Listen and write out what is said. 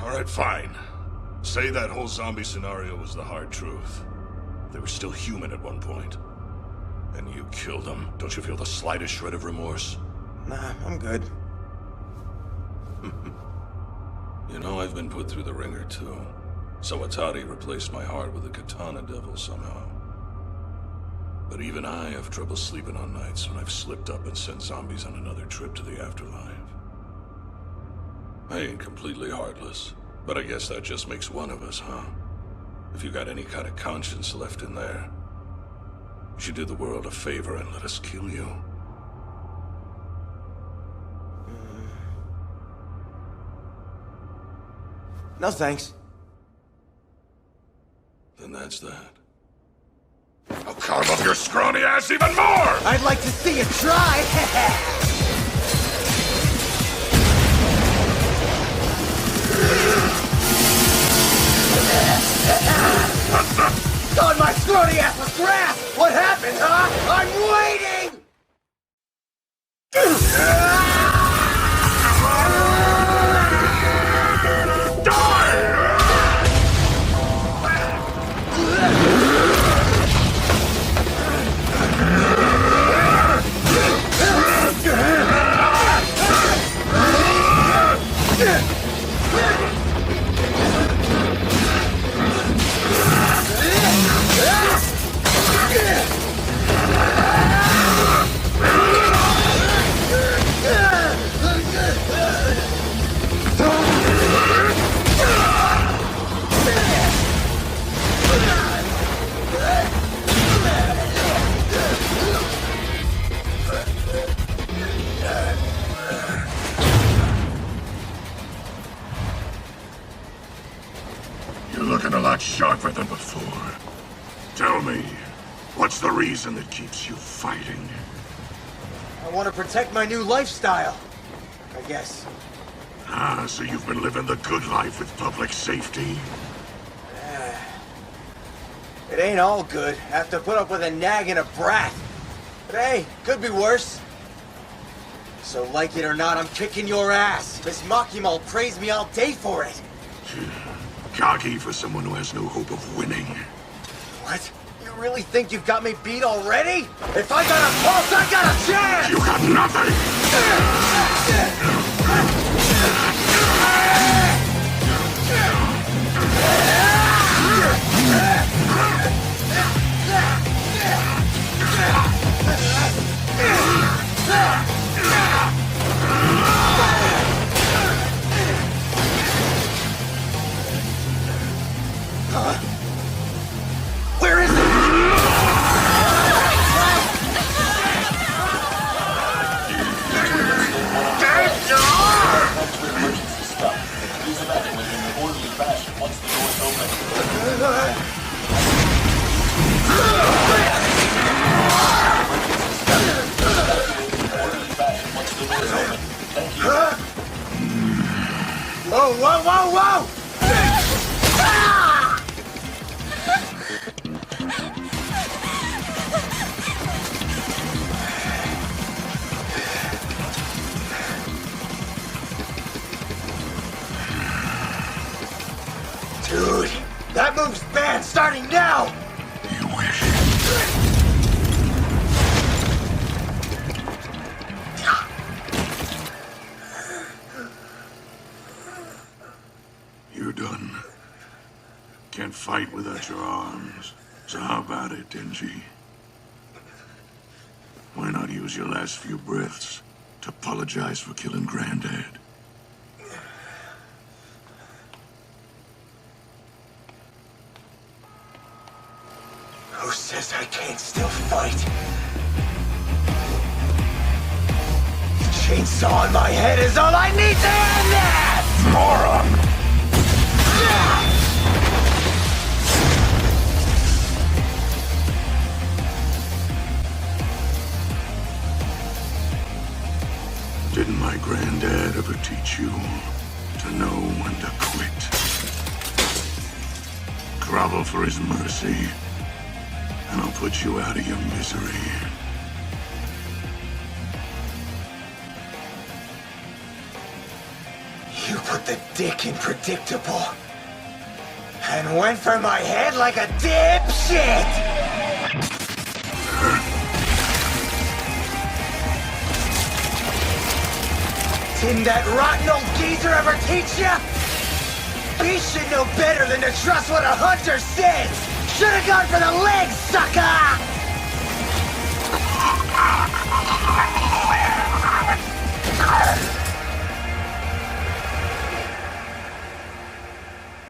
Alright, fine. Say that whole zombie scenario was the hard truth. They were still human at one point. And you killed them. Don't you feel the slightest shred of remorse? Nah, I'm good. You know, I've been put through the ringer too. Sawatari replaced my heart with a katana devil somehow. But even I have trouble sleeping on nights when I've slipped up and sent zombies on another trip to the afterlife. I ain't completely heartless, but I guess that just makes one of us, huh? If you got any kind of conscience left in there, you should do the world a favor and let us kill you. No thanks. Then that's that. I'll carve up your scrawny ass even more! I'd like to see you try! Thought my scrawny ass was grass! What happened, huh? I'm waiting! You're looking a lot sharper than before. Tell me, what's the reason that keeps you fighting? I want to protect my new lifestyle, I guess. Ah, so you've been living the good life with public safety? It ain't all good. Have to put up with a nag and a brat. But hey, could be worse. So like it or not, I'm kicking your ass. Miss Makimal praised me all day for it. Cocky for someone who has no hope of winning. What? You really think you've got me beat already? If I got a pulse, I got a chance! You got Where is it? Emergency stop. Please evacuate in an orderly fashion once the doors open. Thank you. Whoa, whoa, whoa, whoa! Ah! Dude, that move's bad starting now! You wish. You're done. Can't fight without your arms. So how about it, Denji? Why not use your last few breaths to apologize for killing Granddad? Who says I can't still fight? The chainsaw on my head is all I need to end this! Moron! Didn't my granddad ever teach you to know when to quit? Grovel for his mercy, and I'll put you out of your misery. You put the dick in predictable. And went for my head like a dipshit! Didn't that rotten old geezer ever teach ya? Beast should know better than to trust what a hunter says! Should've gone for the legs, sucker!